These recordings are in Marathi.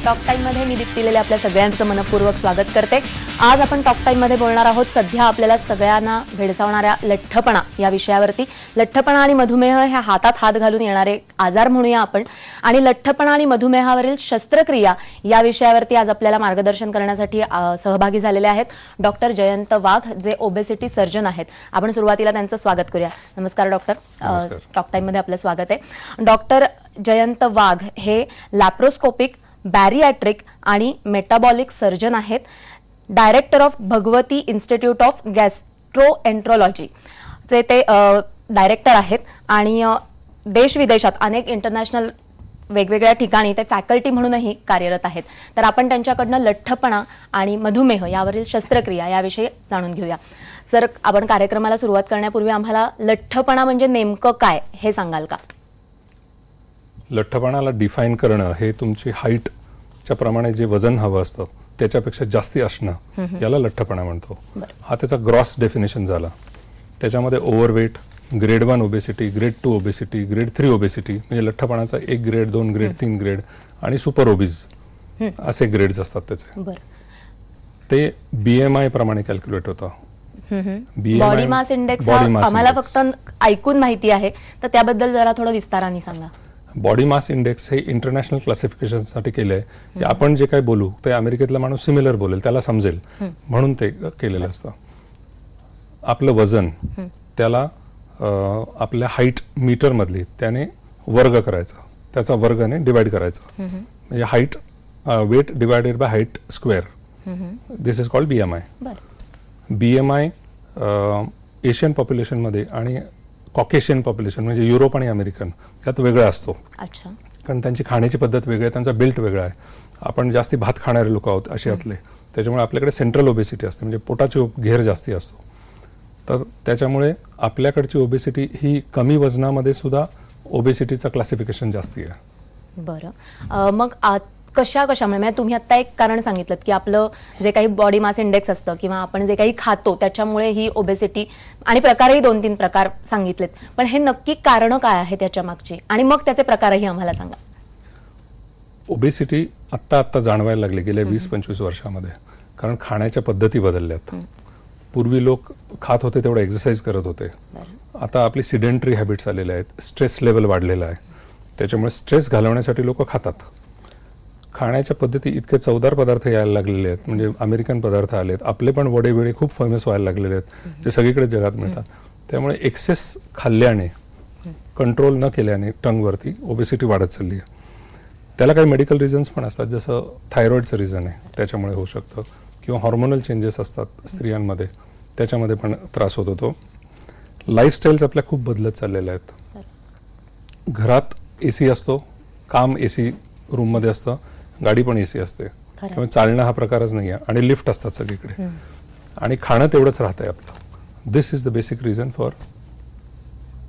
टॉक टाइममध्ये मी दीप्ती लेले आपल्या सगळ्यांचं मनपूर्वक स्वागत करते। आज आपण टॉक टाइममध्ये बोलणार आहोत सध्या आपल्याला सगळ्यांना भेडसावणाऱ्या लठ्ठपणा या विषयावरती। लठ्ठपणा आणि मधुमेह हे हातात हात घालून येणारे आजार म्हणूया आपण, आणि लठ्ठपणा आणि मधुमेहावरील शस्त्रक्रिया या विषयावरती आज आपल्याला मार्गदर्शन करण्यासाठी सहभागी झालेले आहेत डॉक्टर जयंत वाघ, जे ओबेसिटी सर्जन आहेत। आपण सुरुवातीला त्यांचं स्वागत करूया। नमस्कार डॉक्टर, टॉक टाइममध्ये आपलं स्वागत आहे। डॉक्टर जयंत वाघ हे लॅप्रोस्कोपिक, बॅरिॲट्रिक आणि मेटाबॉलिक सर्जन आहेत। Director of Bhagwati institute of gastroenterology चे ते डायरेक्टर आहेत, आणि देश विदेशात अनेक इंटरनॅशनल वेगवेगळ्या ठिकाणी ते फॅकल्टी म्हणूनही कार्यरत आहेत। तर आपण त्यांच्याकडनं लठ्ठपणा आणि मधुमेह यावरील शस्त्रक्रिया याविषयी जाणून घेऊया। सर, आपण कार्यक्रमाला सुरुवात करण्यापूर्वी आम्हाला लठ्ठपणा म्हणजे नेमकं काय हे सांगाल का? लठ्ठपणाला डिफाईन करणं हे तुमची हाईटच्या प्रमाणे जे वजन हवं असतं त्याच्यापेक्षा जास्ती असणं, याला लठ्ठपणा म्हणतो। हा त्याचा ग्रॉस डेफिनेशन झाला। त्याच्यामध्ये overweight, grade 1 obesity, grade 2 obesity, grade 3 obesity, म्हणजे लठ्ठपणाचा 1 ग्रेड, 2 ग्रेड, 3 ग्रेड, आणि सुपर ओबीज असे ग्रेड्स असतात त्याचे। ते BMI प्रमाणे कॅल्क्युलेट होतं। बॉडी मास इंडेक्स आम्हाला फक्त ऐकून माहिती आहे, तर त्याबद्दल जरा थोडं विस्ताराने सांगा। बॉडी मास इंडेक्स हे इंटरनॅशनल क्लासिफिकेशनसाठी केलंय की आपण जे काही बोलू ते अमेरिकेतला माणूस सिमिलर बोलेल, त्याला समजेल म्हणून ते केलेलं असतं। आपलं वजन त्याला आपल्या हाईट मीटर मधली त्याने वर्ग करायचा, त्याचा वर्गाने डिवाइड करायचा, म्हणजे height weight divided by height square, this is called BMI। BMI Asian पॉप्युलेशनमध्ये आणि कॉकेशियन पॉप्युलेशन म्हणजे युरोप आणि अमेरिकन यात वेगळा असतो। अच्छा, कारण त्यांची खाण्याची पद्धत वेगळी आहे, त्यांचा बिल्ट वेगळा आहे। आपण जास्ती भात खाणारे लोक आहोत आशियातले, त्याच्यामुळे आपल्याकडे सेंट्रल ओबेसिटी असते, म्हणजे पोटाची घेर जास्ती असतो। तर त्याच्यामुळे आपल्याकडची ओबेसिटी ही कमी वजनामध्ये सुद्धा ओबेसिटीचं क्लासिफिकेशन जास्ती आहे। बरं, मग कशामुळे, म्हणजे तुम्ही आता एक कारण सांगितलं की आपलं जे काही बॉडी मास इंडेक्स असतं किंवा आपण जे काही खातो त्याच्यामुळे ही ओबेसिटी, आणि प्रकारही 2-3 प्रकार सांगितलेत, पण हे नक्की कारण काय आहे त्याच्या मागची, आणि मग त्याचे प्रकारही आम्हाला सांगा। ओबेसिटी आत्ता जाणवायला लागली गेल्या 20-25 वर्षामध्ये, कारण खाण्याच्या पद्धती बदलल्यात। पूर्वी लोक खात होते तेवढं एक्सरसाइज करत होते, आता आपली सिडेंटरी हॅबिट्स आलेले आहेत, स्ट्रेस लेवल वाढलेला आहे, त्याच्यामुळे स्ट्रेस घालवण्यासाठी लोक खातात। खाण्याच्या पद्धती इतके चवदार पदार्थ यायला लागलेले आहेत, म्हणजे अमेरिकन पदार्थ आलेत, आपले पण वडे बिडे खूप फेमस व्हायला लागलेले आहेत, जे सगळीकडे जगात मिळतात। त्यामुळे एक्सेस खाल्ल्याने, कंट्रोल न केल्याने टंगवरती ओबेसिटी वाढत चालली आहे। त्याला काही मेडिकल रिझन्स पण असतात, जसं थायरॉइडचं रिझन आहे त्याच्यामुळे होऊ शकतं, किंवा हॉर्मोनल चेंजेस असतात स्त्रियांमध्ये, त्याच्यामध्ये पण त्रास होत होतो। लाईफस्टाईल्स आपल्या खूप बदलत चाललेल्या आहेत। घरात AC असतो, काम AC रूममध्ये असतं, गाडी पण AC असते, त्यामुळे चालणं हा प्रकारच नाही आहे, आणि लिफ्ट असतात सगळीकडे, आणि खाणं तेवढंच राहतंय आपलं। This is the basic reason for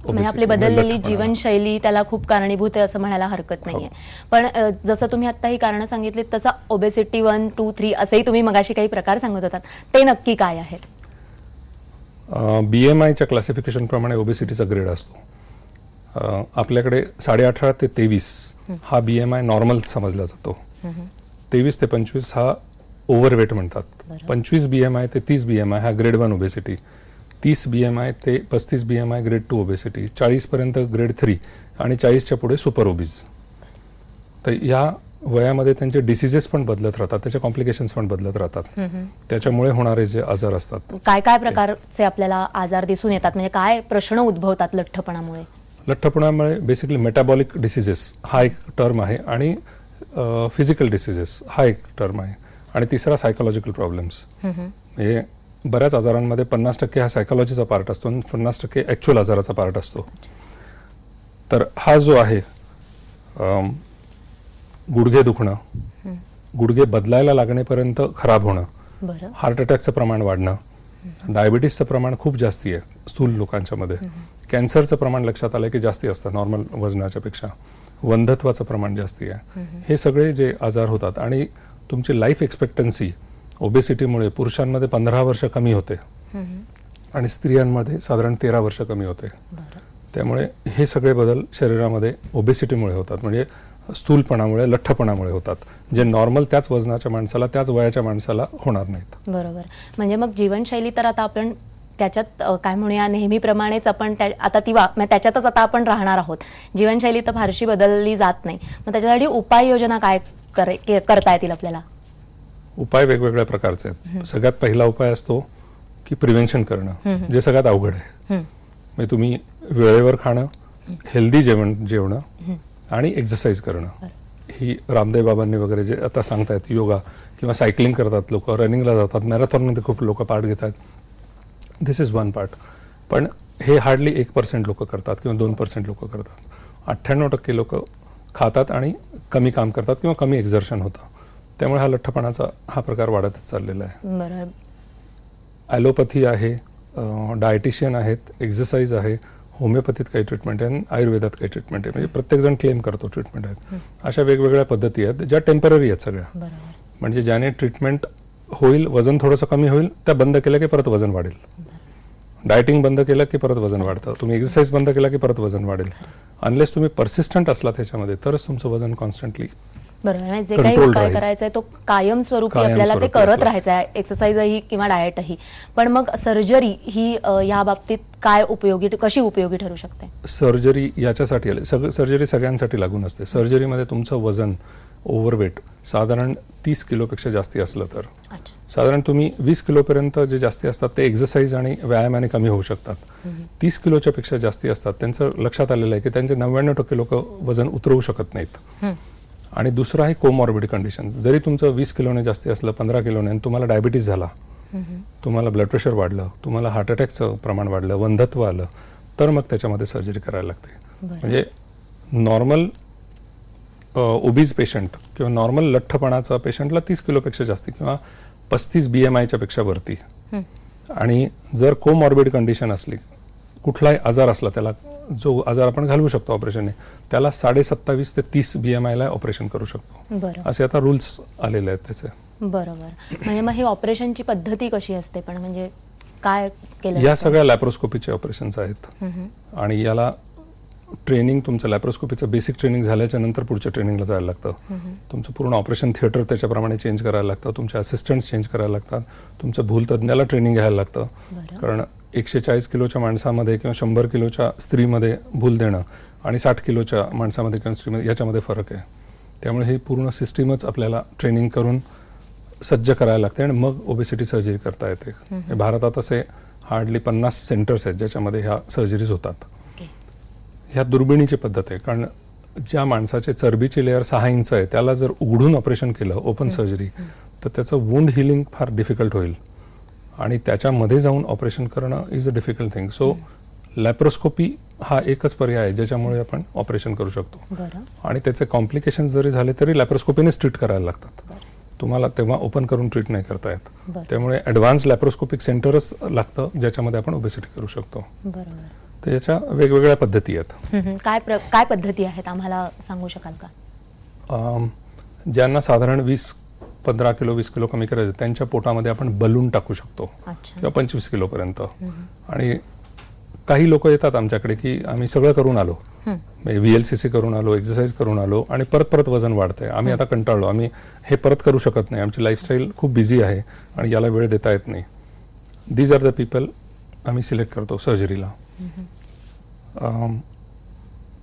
म्हणजे आपली बदललेली जीवनशैली त्याला खूप कारणीभूत आहे असं म्हणायला हरकत नाहीये। पण जसं तुम्ही आता ही कारणं सांगितलीत तसं ओबेसिटी 1, 2, 3 असेही तुम्ही मगाशी काही प्रकार सांगत होतात, ते नक्की काय आहेत? BMIच्या क्लासिफिकेशन प्रमाणे ओबेसिटीचा ग्रेड असतो। आपल्याकडे 18.5 ते 23 हा BMI नॉर्मल समजला जातो, 23 ते 25 हा ओव्हरवेट म्हणतात, 25 BMI ते 30 BMI हा ग्रेड 1 ओबेसिटी, 30 BMI ते 35 BMI ग्रेड 2 ओबेसिटी, 40 पर्यंत ग्रेड 3, आणि 40च्या पुढे सुपर ओबीज। तर या वयामध्ये त्यांचे डिसीजेस पण बदलत राहतात, त्याचे कॉम्प्लिकेशन्स पण बदलत राहतात, त्याच्यामुळे होणारे जे आजार असतात। काय काय प्रकारचे आपल्याला आजार दिसून येतात, म्हणजे काय प्रश्न उद्भवतात लठ्ठपणामुळे? लठ्ठपणामुळे बेसिकली मेटाबॉलिक डिसीजेस हा एक टर्म आहे, आणि फिजिकल डिसीजेस हा एक टर्म आहे, आणि तिसरा सायकोलॉजिकल प्रॉब्लेम्स। हे बऱ्याच आजारांमध्ये 50% हा सायकोलॉजीचा पार्ट असतो आणि 50% ॲक्च्युअल आजाराचा पार्ट असतो। तर हा जो आहे गुडघे दुखणं, गुडघे बदलायला लागण्यापर्यंत खराब होणं, हार्ट अटॅकचं प्रमाण वाढणं, डायबिटीसचं प्रमाण खूप जास्ती आहे स्थूल लोकांच्या मध्ये, कॅन्सरचं प्रमाण लक्षात आलं की जास्ती असतं नॉर्मल वजनाच्या पेक्षा, वंध्यत्वाचं प्रमाण जास्ती आहे, हे सगळे जे आजार होतात। आणि तुमची लाईफ एक्सपेक्टन्सी ओबेसिटीमुळे पुरुषांमध्ये 15 वर्ष कमी होते, आणि स्त्रियांमध्ये साधारण 13 वर्ष कमी होते। त्यामुळे हे सगळे बदल शरीरामध्ये ओबेसिटीमुळे होतात, म्हणजे स्थूलपणामुळे लठ्ठपणामुळे होतात, जे नॉर्मल त्याच वजनाच्या माणसाला त्याच वयाच्या माणसाला होणार नाहीत. बरोबर. म्हणजे मग जीवनशैली तर आता आपण त्याच्यात काय म्हणूया नेहमीप्रमाणेच आपण आता म्हणजे त्याच्यातच आता आपण राहणार आहोत. जीवनशैली तर फारशी बदलली जात नाही. मग त्याच्यासाठी उपाययोजना काय करता येतील आपल्याला? उपाय वेगवेगळ्या प्रकारचे आहेत. सगळ्यात पहिला उपाय असतो की प्रिव्हेन्शन करणं, जे सगळ्यात अवघड आहे. म्हणजे तुम्ही वेळेवर खाणं, हेल्दी जेवणं आणि एक्सरसाइज करणं. ही रामदेव बाबांनी वगैरे जे आता सांगतायत, योगा किंवा सायकलिंग करतात लोक, रनिंगला जातात, मॅरेथॉनमध्ये खूप लोक पार्ट घेतात. दिस इज वन पार्ट. पण हे हार्डली 1% लोक करतात किंवा 2% लोक करतात. 98% लोक खातात आणि कमी काम करतात किंवा कमी एक्झर्शन होतं. त्यामुळे हा लठ्ठपणाचा हा प्रकार वाढतच चाललेला आहे. बरोबर. ॲलोपॅथी आहे, डायटिशियन आहेत, एक्सरसाइज आहे, होमिओपॅथीत काही ट्रीटमेंट आहे आणि आयुर्वेदात काही ट्रीटमेंट आहे. म्हणजे प्रत्येकजण क्लेम करतो ट्रीटमेंट आहेत. अशा वेगवेगळ्या पद्धती आहेत ज्या टेम्पररी आहेत सगळ्या. बरोबर. म्हणजे ज्याने ट्रीटमेंट होईल, वजन थोडंसं कमी होईल, त्या बंद केलं की परत वजन वाढेल. डायटिंग बंद केलं की परत वजन वाढतं. तुम्ही एक्सरसाइज बंद केला की परत वजन वाढेल. अनलेस तुम्ही परसिस्टंट असला त्याच्यामध्ये तरच तुमचं वजन कॉन्स्टंटली बरोबर. म्हणजे जे काही उपाय करायचा आहे तो कायमस्वरूपी आपल्याला ते करत राहायचं आहे, एक्सरसाइजही किंवा डाएटही. पण मग सर्जरी ही या बाबतीत काय कशी उपयोगी ठरू शकते? सर्जरी याच्यासाठी आले, सर्जरी सगळ्यांसाठी लागू नसते. सर्जरीमध्ये तुमचं वजन ओव्हरवेट साधारण 30 किलोपेक्षा जास्ती असलं तर, साधारण तुम्ही 20 किलोपर्यंत जे जास्ती असतात ते एक्सरसाइज आणि व्यायामाने कमी होऊ शकतात. 30 किलोच्या पेक्षा जास्ती असतात त्यांचं लक्षात आलेलं आहे की त्यांचे 99% लोक वजन उतरवू शकत नाहीत. आणि दुसरं आहे कोमॉर्बिड कंडिशन. जरी तुमचं 20 किलोने जास्ती असलं, 15 किलोने, आणि तुम्हाला डायबिटीस झाला, तुम्हाला ब्लड प्रेशर वाढलं, तुम्हाला हार्ट अटॅकचं प्रमाण वाढलं, वंध्यत्व आलं, तर मग त्याच्यामध्ये सर्जरी करायला लागते. म्हणजे नॉर्मल ओबीज पेशंट किंवा नॉर्मल लठ्ठपणाचा पेशंटला 30 किलोपेक्षा जास्ती किंवा 35 BMIच्या पेक्षा वरती. आणि जर कोमॉर्बिड कंडिशन असली, कुठलाही आजार असला, त्याला जो आजार आपण घालवू शकतो ऑपरेशनने, त्याला 27.5 ते 30 BMIला ऑपरेशन करू शकतो. असे आता रूल्स आलेले आहेत त्याचे. बरोबर. म्हणजे मग ही ऑपरेशनची पद्धती कशी असते? पण म्हणजे काय केलं? या सगळ्या लॅप्रोस्कोपीचे ऑपरेशन्स आहेत. आणि याला ट्रेनिंग, तुमचं लॅप्रोस्कोपीचं बेसिक ट्रेनिंग झाल्याच्या नंतर पुढच्या ट्रेनिंगला जायला लागतं. तुमचं पूर्ण ऑपरेशन थिएटर त्याच्याप्रमाणे चेंज करायला लागतं, तुमचे असिस्टंट्स चेंज करायला लागतात, तुमचं भूलतज्ञाला ट्रेनिंग घ्यायला लागतं. कारण 140 किलोच्या माणसामध्ये किंवा 100 किलोच्या स्त्रीमध्ये भूल देणं आणि 60 किलोच्या माणसामध्ये किंवा स्त्रीमध्ये याच्यामध्ये फरक आहे. त्यामुळे ही पूर्ण सिस्टीमच आपल्याला ट्रेनिंग करून सज्ज करायला लागते आणि मग ओबेसिटी सर्जरी करता येते. भारतात असे हार्डली 50 सेंटर्स आहेत ज्याच्यामध्ये ह्या सर्जरीज होतात. ह्या दुर्बिणीची पद्धत आहे. कारण ज्या माणसाचे चरबीची लेअर 6 इंच आहे त्याला जर उघडून ऑपरेशन केलं, ओपन सर्जरी, तर त्याचं वुंड हिलिंग फार डिफिकल्ट होईल आणि त्याच्यामध्ये जाऊन ऑपरेशन करणं is a difficult thing. So laparoscopy हा एकच पर्याय आहे ज्याच्यामुळे आपण ऑपरेशन करू शकतो. आणि त्याचे कॉम्प्लिकेशन जरी झाले तरी लॅप्रोस्कोपीनेच ट्रीट करायला लागतात. तुम्हाला तेव्हा ओपन करून ट्रीट नाही करता येत. त्यामुळे ॲडव्हान्स लॅप्रोस्कोपिक सेंटरच लागतं ज्याच्यामध्ये आपण ओबेसिटी करू शकतो. तर याच्या वेगवेगळ्या पद्धती आहेत. काय पद्धती आहेत आम्हाला सांगू शकाल का? ज्यांना साधारण 15 किलो 20 किलो कमी करायचं, त्यांच्या पोटामध्ये आपण बलून टाकू शकतो किंवा 25 किलोपर्यंत. आणि काही लोक येतात आमच्याकडे की आम्ही सगळं करून आलो, VLCC करून आलो, एक्सरसाइज करून आलो आणि परत वजन वाढतंय, आम्ही आता कंटाळलो, आम्ही हे परत करू शकत नाही, आमची लाईफस्टाईल खूप बिझी आहे आणि याला वेळ देता येत नाही. दीज आर द पीपल आम्ही सिलेक्ट करतो सर्जरीला.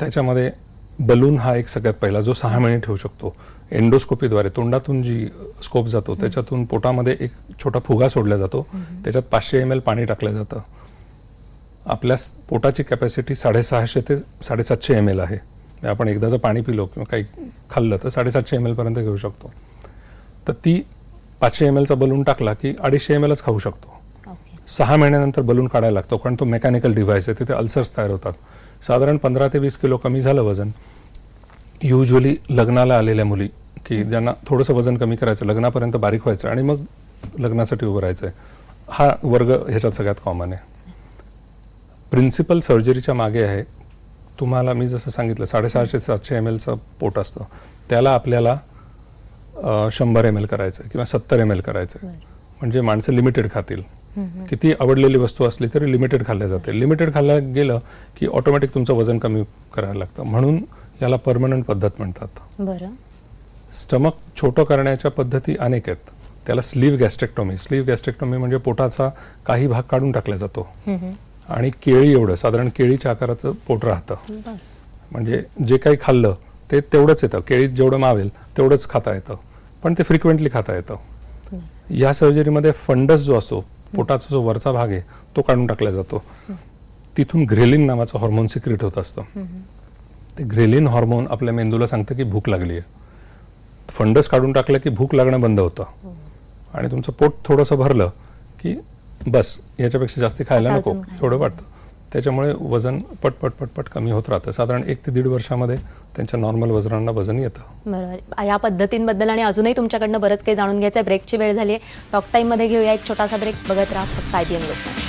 त्याच्यामध्ये बलून हा एक सगळ्यात पहिला जो 6 महिने ठेवू शकतो. एंडोस्कोपीद्वारे तोंडातून जी स्कोप जातो त्याच्यातून पोटामध्ये एक छोटा फुगा सोडला जातो, त्याच्यात 500 ml पाणी टाकलं जातं. आपल्या पोटाची कॅपॅसिटी 650 ते 750 ml आहे. आपण एकदा जर पाणी पिलो किंवा काही खाल्लं तर 750 ml पर्यंत घेऊ शकतो. तर ती 500 mlचा बलून टाकला की 250 mlच खाऊ शकतो. 6 महिन्यानंतर बलून काढायला लागतो कारण तो मेकॅनिकल डिव्हाइस आहे, तिथे अल्सर्स तयार होतात. साधारण 15 ते 20 किलो कमी झालं वजन. युजली लग्नाला आलेल्या मुली की ज्यांना थोडंसं वजन कमी करायचं, लग्नापर्यंत बारीक व्हायचं आणि मग लग्नासाठी उभं राहायचं आहे, हा वर्ग ह्याच्यात सगळ्यात कॉमन आहे. प्रिन्सिपल सर्जरीच्या मागे आहे, तुम्हाला मी जसं सांगितलं 650 ते 700 mlचं पोट असतं, त्याला आपल्याला 100 ml करायचं किंवा 70 ml करायचं. म्हणजे माणसं लिमिटेड खातील. किती आवडलेली वस्तू असली तरी लिमिटेड खाल्ल्या जाते. लिमिटेड खाल्लं गेलं की ऑटोमॅटिक तुमचं वजन कमी करायला लागतं. म्हणून याला परमनंट पद्धत म्हणतात. बरं. स्टमक छोटं करण्याच्या पद्धती अनेक आहेत. त्याला स्लीव्ह गॅस्ट्रेक्टोमी म्हणजे पोटाचा काही भाग काढून टाकला जातो आणि केळी एवढं साधारण केळीच्या आकाराचं पोट राहतं. बरं. म्हणजे जे काही खाल्लं ते तेवढंच येतं, केळीत जेवढं मावेल तेवढंच खाता येतं, पण ते फ्रिक्वेंटली खाता येतं. या सर्जरीमध्ये फंडस जो असतो, पोटाचा जो वरचा भाग आहे तो काढून टाकला जातो. तिथून ग्रेलिन नावाचं हॉर्मोन सिक्रेट होत असतं. ते ग्रेलिन हॉर्मोन आपल्या मेंदूला सांगतं की भूक लागली आहे. फंडस काढून टाकलं की भूक लागणं बंद होतं आणि तुमचं पोट थोडंसं भरलं की बस, याच्यापेक्षा जास्त खायला नको एवढं वाटतं. त्याच्यामुळे वजन पटपट पटपट कमी होत राहतं. साधारण 1 ते 1.5 वर्षामध्ये त्यांच्या नॉर्मल वजनांना वजन येतं. बरोबर. या पद्धतींबद्दल आणि अजूनही तुमच्याकडनं बरंच काही जाणून घ्यायचं आहे. ब्रेकची वेळ झाली आहे. टॉक टाईममध्ये घेऊया एक छोटासा ब्रेक. बघत राहा फक्त IPN लोकमत.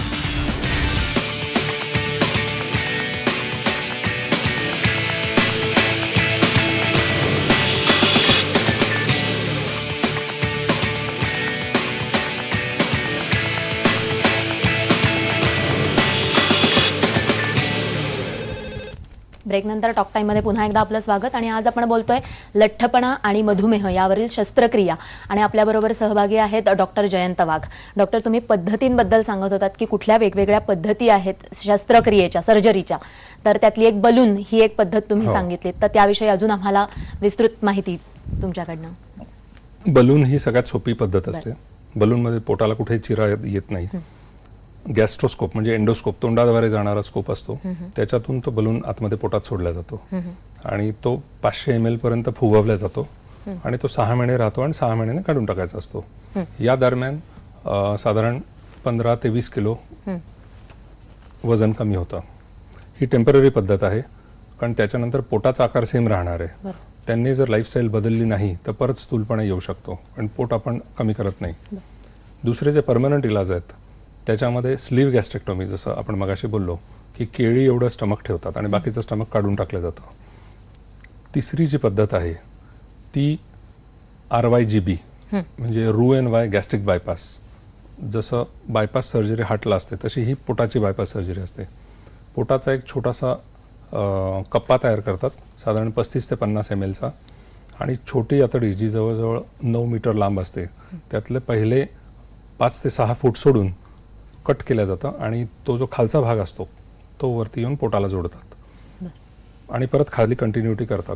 ब्रेकनंतर टॉक टाईममध्ये पुन्हा एकदा आपलं स्वागत. आणि आज आपण बोलतोय लठ्ठपणा आणि मधुमेह यावरील शस्त्रक्रिया. आणि आपल्याबरोबर सहभागी आहेत डॉक्टर जयंत वाघ. डॉक्टर, तुम्ही पद्धतींबद्दल सांगत होतात की कुठल्या वेगवेगळ्या पद्धती आहेत शस्त्रक्रियेच्या, सर्जरीच्या. तर त्यातली एक बलून ही एक पद्धत तुम्ही सांगितली. तर त्याविषयी अजून आम्हाला विस्तृत माहिती तुमच्याकडनं. बलून ही सगळ्यात सोपी पद्धत असते. बलूनमध्ये पोटाला कुठेही चिरा येत नाही. गॅस्ट्रोस्कोप म्हणजे एंडोस्कोप, तोंडाद्वारे जाणारा स्कोप असतो. त्याच्यातून तो बलून आतमध्ये पोटात सोडला जातो आणि तो 500 ml पर्यंत फुगवला जातो आणि तो 6 महिने राहतो आणि 6 महिन्याने काढून टाकायचा असतो. या दरम्यान साधारण 15 ते 20 किलो वजन कमी होतं. ही टेम्पररी पद्धत आहे, कारण त्याच्यानंतर पोटाचा आकार सेम राहणार आहे. त्यांनी जर लाईफस्टाईल बदलली नाही तर परत स्थूलपणा येऊ शकतो आणि पोट आपण कमी करत नाही. दुसरे जे परमनंट इलाज आहेत त्याच्यामध्ये स्लीव्ह गॅस्ट्रेक्टोमी, जसं आपण मगाशी बोललो की केळी एवढं स्टमक ठेवतात आणि बाकीचं स्टमक काढून टाकलं जातं. तिसरी जी पद्धत आहे ती RYGB म्हणजे RU&Y गॅस्ट्रिक बायपास. जसं बायपास सर्जरी हार्टला असते तशी ही पोटाची बायपास सर्जरी असते. पोटाचा एक छोटासा कप्पा तयार करतात, साधारण 35 ते 50 ml चा, आणि छोटी आतडी जी जवळजवळ 9 मीटर लांब असते त्यातले पहिले 5 ते 6 फूट सोडून कट केलं जातं आणि तो जो खालचा भाग असतो तो वरती येऊन पोटाला जोडतात आणि परत खाली कंटिन्युटी करतात.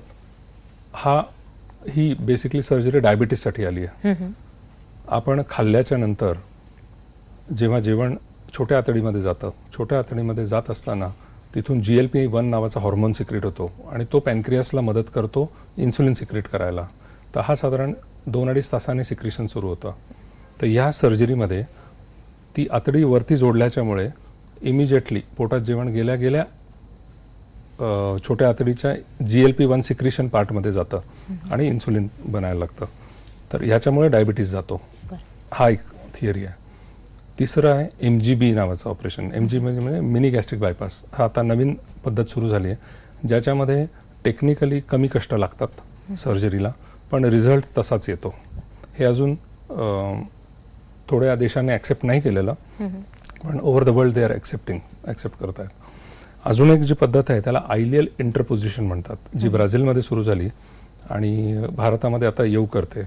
ही बेसिकली सर्जरी डायबिटीससाठी आली आहे. आपण खाल्ल्याच्या नंतर जेव्हा जेवण छोट्या आतडीमध्ये जातं, छोट्या आतडीमध्ये जात असताना तिथून GLP-1 नावाचा हॉर्मोन सिक्रेट होतो आणि तो पॅनक्रियासला मदत करतो इन्सुलिन सिक्रेट करायला. तर हा साधारण 2-2.5 तासाने सिक्रेशन सुरू होतं. तर ह्या सर्जरीमध्ये ती आतडी वरती जोडल्याच्यामुळे इमिजिएटली पोटात जेवण गेल्या गेल्या छोट्या आतडीच्या GLP-1 सिक्रेशन पार्टमध्ये जातं आणि इन्सुलिन बनायला लागतं. तर ह्याच्यामुळे डायबिटीस जातो. हा एक थिअरी आहे. तिसरं आहे MGB नावाचं ऑपरेशन. MGB म्हणजे मिनी गॅस्ट्रिक बायपास. हा आता नवीन पद्धत सुरू झाली आहे ज्याच्यामध्ये टेक्निकली कमी कष्ट लागतात सर्जरीला, पण रिझल्ट तसाच येतो. हे अजून थोड्या देशांनी ॲक्सेप्ट नाही केलेलं, पण over the world they are accept करत आहेत. अजून एक जी पद्धत आहे त्याला आयलियल इंटरपोजिशन म्हणतात, जी ब्राझीलमध्ये सुरू झाली आणि भारतामध्ये आता येऊ करते.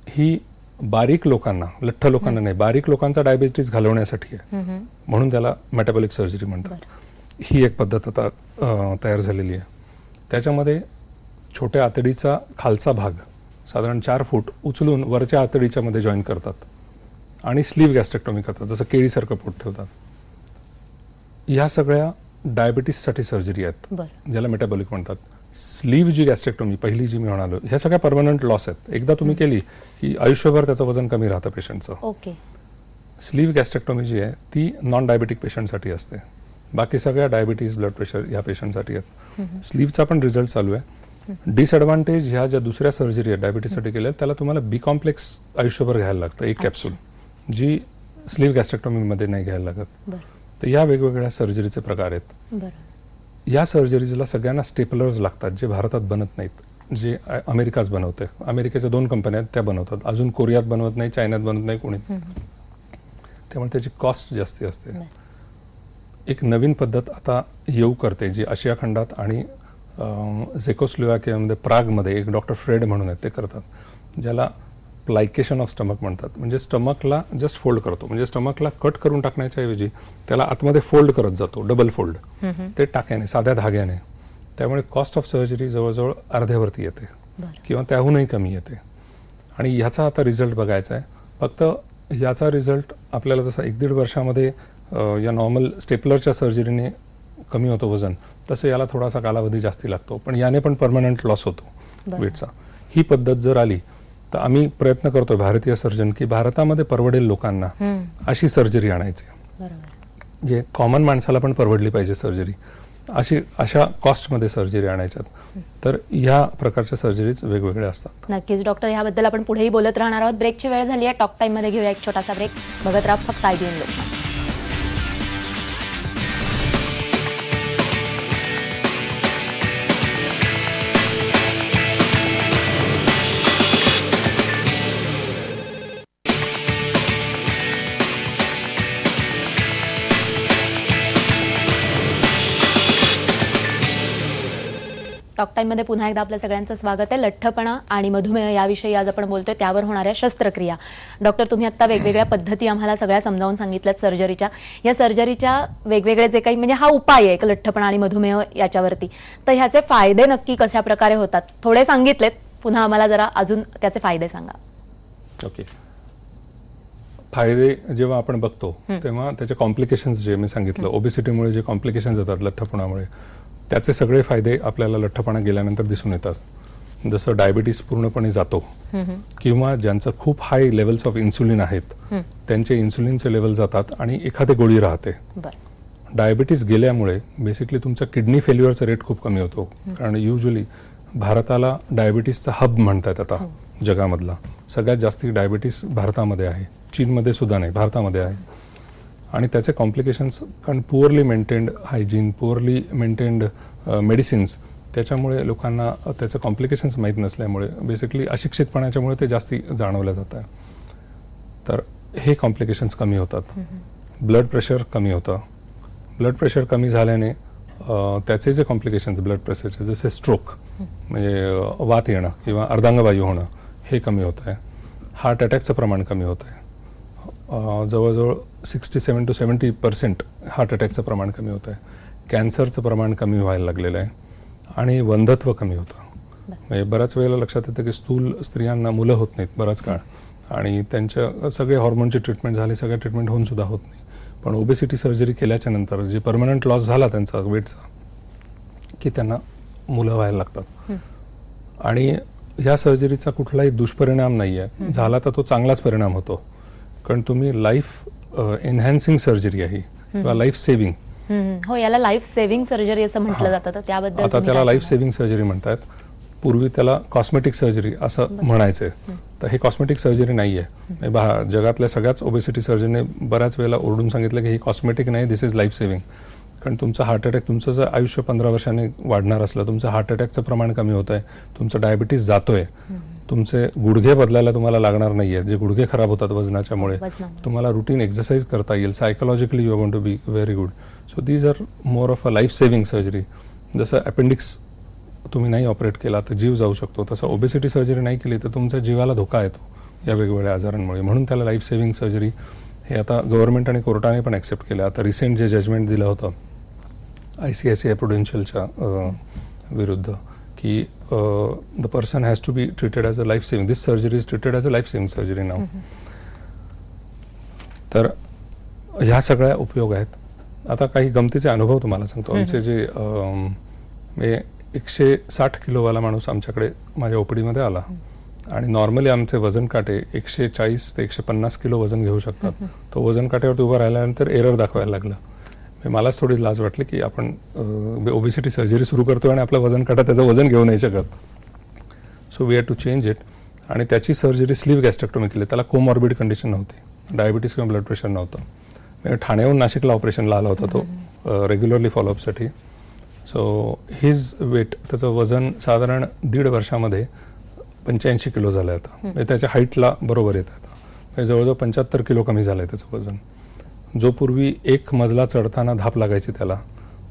ही बारीक लोकांना, लठ्ठ लोकांना नाही, बारीक लोकांचा डायबिटीस घालवण्यासाठी आहे, म्हणून त्याला मेटाबॉलिक सर्जरी म्हणतात. ही एक पद्धत आता तयार झालेली आहे. त्याच्यामध्ये छोट्या आतडीचा खालचा भाग साधारण 4 फूट उचलून वरच्या आतडीच्या मध्ये जॉईन करतात आणि स्लीव्ह गॅस्ट्रेक्टोमी करतात, जसं केळीसारखं पोट ठेवतात. ह्या सगळ्या डायबिटीससाठी सर्जरी आहेत, ज्याला मेटाबॉलिक म्हणतात. स्लीव्ह जी गॅस्ट्रेक्टोमी पहिली जी मी म्हणालो, ह्या सगळ्या परमनंट लॉस आहेत. एकदा तुम्ही केली की आयुष्यभर त्याचं वजन कमी राहतं पेशंटचं. ओके. स्लीव्ह गॅस्ट्रेक्टोमी जी आहे ती नॉन डायबेटिक पेशंटसाठी असते. बाकी सगळ्या डायबिटीज, ब्लड प्रेशर या पेशंटसाठी आहेत. स्लीव्हचा पण रिझल्ट चालू आहे. डिसएडव्हान्टेज ह्या ज्या दुसऱ्या सर्जरी आहेत डायबिटीससाठी केल्या त्याला तुम्हाला B कॉम्प्लेक्स आयुष्यभर घ्यायला लागतं, एक कॅप्सूल, जी स्लीव्ह गॅस्ट्रेक्टोमीमध्ये नाही घ्यायला लागत. तर या वेगवेगळ्या सर्जरीचे प्रकार आहेत. या सर्जरीजला सगळ्यांना स्टेपलर्स लागतात, जे भारतात बनत नाहीत, जे अमेरिकाच बनवते. अमेरिकेच्या 2 कंपन्या आहेत त्या बनवतात. अजून कोरियात बनवत नाही, चायनात बनवत नाही कोणी. त्यामुळे त्याची कॉस्ट जास्ती असते. एक नवीन पद्धत आता येऊ करते जी आशिया खंडात आणि झेकोस्लोवाकियामध्ये प्रागमध्ये एक डॉक्टर फ्रेड म्हणून आहेत, ते करतात, ज्याला प्लायकेशन ऑफ स्टमक म्हणतात. म्हणजे स्टमकला जस्ट फोल्ड करतो, म्हणजे स्टमकला कट करून टाकण्याच्या ऐवजी त्याला आतमध्ये फोल्ड करत जातो, डबल फोल्ड, ते टाक्याने, साध्या धाग्याने. त्यामुळे कॉस्ट ऑफ सर्जरी जवळजवळ अर्ध्यावरती येते किंवा त्याहूनही कमी येते. आणि ह्याचा आता रिझल्ट बघायचा आहे. फक्त याचा रिझल्ट आपल्याला जसा 1-1.5 वर्षामध्ये या नॉर्मल स्टेपलरच्या सर्जरीने कमी होतो वजन, तसं याला थोडासा कालावधी जास्ती लागतो, पण याने पण परमनंट लॉस होतो वेटचा. ही पद्धत जर आली तर आम्ही प्रयत्न करतोय भारतीय सर्जन की भारतामध्ये परवडेल लोकांना अशी सर्जरी आणायची, जे कॉमन माणसाला पण परवडली पाहिजे सर्जरी, अशा कॉस्टमध्ये सर्जरी आणायच्यात. तर ह्या प्रकारच्या सर्जरीज वेगवेगळ्या असतात. नक्कीच डॉक्टर, ह्याबद्दल आपण पुढेही बोलत राहणार आहोत. ब्रेकची वेळ झाली आहे. टॉक टाईममध्ये घेऊया एक छोटासा ब्रेक. बघत राहा फक्त IBN लोकमत. टॉक टाईममध्ये पुन्हा एकदा आपल्या सगळ्यांचं स्वागत आहे. लठ्ठपणा आणि मधुमेह याविषयी आज आपण बोलतोय, त्यावर होणाऱ्या शस्त्रक्रिया. डॉक्टर, तुम्ही आता वेगवेगळ्या पद्धती आम्हाला सगळ्या समजावून सांगितल्यात सर्जरीच्या. या सर्जरीच्या वेगवेगळे जे काही, म्हणजे हा उपाय आहे एक लठ्ठपणा आणि मधुमेह याच्यावरती, तर ह्याचे फायदे नक्की कशा प्रकारे होतात? थोडे सांगितलेत, पुन्हा आम्हाला जरा अजून त्याचे फायदे सांगा. ओके. फायदे जेव्हा आपण बघतो तेव्हा त्याचे कॉम्प्लिकेशन्स जे मी सांगितलं, ओबेसिटीमुळे जे कॉम्प्लिकेशन्स येतात लठ्ठपणामुळे, त्याचे सगळे फायदे आपल्याला लठ्ठपणा गेल्यानंतर दिसून येतात. जसं डायबिटीस पूर्णपणे जातो, किंवा ज्यांचं खूप हाय लेवल्स ऑफ इन्सुलिन आहेत त्यांचे इन्सुलिनचे लेवल जातात आणि एखादी गोळी राहते. डायबिटीस गेल्यामुळे बेसिकली तुमचा किडनी फेल्युअरचा रेट खूप कमी होतो. कारण युजली भारताला डायबिटीसचा हब म्हणतात आता जगामधला. सगळ्यात जास्त डायबिटीस भारतामध्ये आहे, चीनमध्ये सुद्धा नाही, भारतामध्ये आहे. आणि त्याचे कॉम्प्लिकेशन्स, कारण poorly maintained hygiene, poorly maintained medicines, त्याच्यामुळे लोकांना त्याचे कॉम्प्लिकेशन्स माहीत नसल्यामुळे बेसिकली अशिक्षितपणाच्यामुळे ते जास्ती जाणवलं जातं. तर हे कॉम्प्लिकेशन्स कमी होतात. ब्लड प्रेशर कमी होतं. ब्लड प्रेशर कमी झाल्याने त्याचे जे कॉम्प्लिकेशन्स ब्लड प्रेशरचे, जसे स्ट्रोक म्हणजे वात येणं किंवा अर्धांगवायू होणं, हे कमी होतं आहे. हार्ट अटॅकचं प्रमाण कमी होतं आहे. जवळजवळ 67 to 70% हार्ट अटॅकचं प्रमाण कमी होतं आहे. कॅन्सरचं प्रमाण कमी व्हायला लागलेलं आहे. आणि वंधत्व कमी होतं. म्हणजे बऱ्याच वेळेला लक्षात येतं की स्थूल स्त्रियांना मुलं होत नाहीत बराच काळ, आणि त्यांच्या सगळे हॉर्मोनची ट्रीटमेंट झाली, सगळ्या ट्रीटमेंट होऊन सुद्धा होत नाही. पण ओबेसिटी सर्जरी केल्याच्या नंतर जे परमनंट लॉस झाला त्यांचा वेटचा, की त्यांना मुलं व्हायला लागतात. आणि ह्या सर्जरीचा कुठलाही दुष्परिणाम नाही आहे. झाला तर तो चांगलाच परिणाम होतो, कारण तुम्ही लाईफ एनहॅन्सिंग सर्जरी आहे किंवा लाईफ सेव्हिंग. हो, याला लाईफ सेव्हिंग सर्जरी असं म्हटलं जातं. तर त्याबद्दल आता त्याला लाईफ सेव्हिंग सर्जरी म्हणतात. पूर्वी त्याला कॉस्मेटिक सर्जरी असं म्हणायचंय. तर हे कॉस्मेटिक सर्जरी नाही आहे. जगातल्या सगळ्याच ओबेसिटी सर्जरीने बऱ्याच वेळेला ओरडून सांगितलं की ही कॉस्मेटिक नाही, दिस इज लाईफ सेव्हिंग. कारण तुमचं हार्ट अटॅक, तुमचं जर आयुष्य 15 वर्षांनी वाढणार असलं, तुमचं हार्ट अटॅकचं प्रमाण कमी होत आहे, तुमचं डायबिटीस जातोय, तुमचे गुडघे बदलायला तुम्हाला लागणार नाही आहे, जे गुडघे खराब होतात वजनाच्यामुळे, तुम्हाला रुटीन एक्सरसाइज करता येईल, psychologically you are going to be very good. So these are more of a life saving surgery. जसं अपेंडिक्स तुम्ही नाही ऑपरेट केला तर जीव जाऊ शकतो, तसं ओबेसिटी सर्जरी नाही केली तर तुमच्या जीवाला धोका येतो या वेगवेगळ्या आजारांमुळे. म्हणून त्याला लाईफ सेव्हिंग सर्जरी हे आता गव्हर्नमेंट आणि कोर्टाने पण ॲक्सेप्ट केलं. आता रिसेंट जे जजमेंट दिलं होतं ICICI प्रुडेन्शियलच्या विरुद्ध, की the person has to be treated as a life saving, this surgery is treated as a life saving surgery नाव. तर ह्या सगळ्या उपयोग आहेत. आता काही गमतीचे अनुभव तुम्हाला सांगतो. आमचे जे 160 किलोवाला माणूस आमच्याकडे माझ्या ओपीडीमध्ये आला, आणि नॉर्मली आमचे वजन काटे 140 ते 150 किलो वजन घेऊ शकतात. तो वजन काट्यावरती उभा राहिल्यानंतर एरर दाखवायला लागला. मलाच थोडी लाज वाटली की आपण ओबेसिटी सर्जरी सुरू करतोय आणि आपलं वजन काटा त्याचं वजन घेऊ नाही शकत. So we had to change it. आणि त्याची सर्जरी स्लीव्ह गॅस्ट्रेक्टोमी केली. त्याला कोमॉर्बिड कंडिशन नव्हती, डायबिटीस किंवा ब्लड प्रेशर नव्हतं. ठाण्याहून नाशिकला ऑपरेशनला आला होता तो रेग्युलरली फॉलोअपसाठी. सो हिज वेट, त्याचं वजन साधारण 1.5 वर्षामध्ये 85 किलो झालं आहे आता. म्हणजे त्याच्या हाईटला बरोबर येत आहे आता. म्हणजे जवळजवळ 75 किलो कमी झालं आहे त्याचं वजन. जो पूर्वी 1 मजला चढताना धाप लागायची त्याला,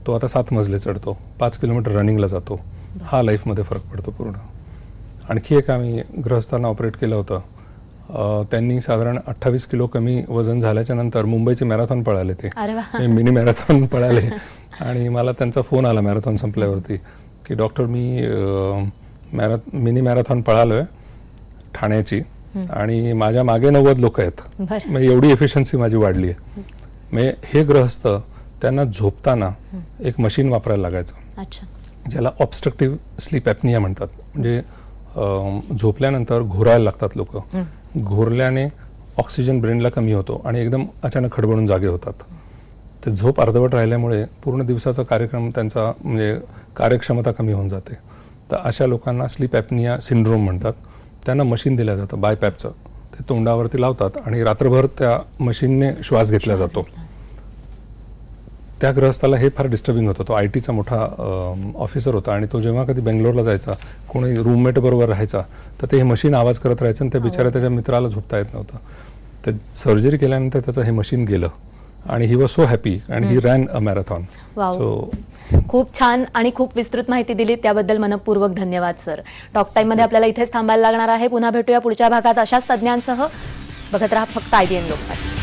तो आता 7 मजले चढतो, 5 किलोमीटर रनिंगला जातो. हा लाईफमध्ये फरक पडतो पूर्ण. आणखी एक आम्ही गृहस्थांना ऑपरेट केलं होतं. त्यांनी साधारण 28 किलो कमी वजन झाल्याच्या नंतर मुंबईचे मॅरेथॉन पळाले ते. अरे वा. मिनी मॅरेथॉन पळाले आणि मला त्यांचा फोन आला मॅरेथॉन संपल्यावरती की डॉक्टर मी मिनी मॅरेथॉन पळालोय ठाण्याची आणि माझ्या मागे 90 लोक आहेत. बरं. मग एवढी एफिशियन्सी माझी वाढली आहे. मग हे गृहस्थ त्यांना झोपताना एक मशीन वापरायला लागायचं अच्छा. ज्याला ऑब्स्ट्रक्टिव्ह स्लीप ॲपनिया म्हणतात. म्हणजे झोपल्यानंतर घोरायला लागतात लोक. घोरल्याने ऑक्सिजन ब्रेनला कमी होतो आणि एकदम अचानक खडबडून जागे होतात. ते झोप अर्धवट राहिल्यामुळे पूर्ण दिवसाचा कार्यक्रम त्यांचा म्हणजे कार्यक्षमता कमी होऊन जाते. तर अशा लोकांना स्लीप ॲपनिया सिंड्रोम म्हणतात. त्यांना मशीन दिलं जातं बायपॅपचं. ते तोंडावरती लावतात आणि रात्रभर त्या मशीनने श्वास घेतला जातो. त्या गृहस्थाला हे फार डिस्टर्बिंग होतं. तो IT चा मोठा ऑफिसर होता आणि तो जेव्हा कधी बेंगलोरला जायचा कोणी रूममेट बरोबर राहायचा तर ते हे मशीन आवाज करत राहायचं आणि त्या बिचाऱ्या त्याच्या मित्राला झोपता येत नव्हतं. तर सर्जरी केल्यानंतर त्याचं हे मशीन गेलं आणि he was so happy and he ran a marathon. Wow. खूप छान आणि खूप विस्तृत माहिती दिली त्याबद्दल मनपूर्वक धन्यवाद सर. टॉक टाइममध्ये आपल्याला इथेच थांबायला लागणार आहे. पुन्हा भेटूया पुढच्या भागात अशाच तज्ज्ञांसह. बघत राहा फक्त IBN लोकमत.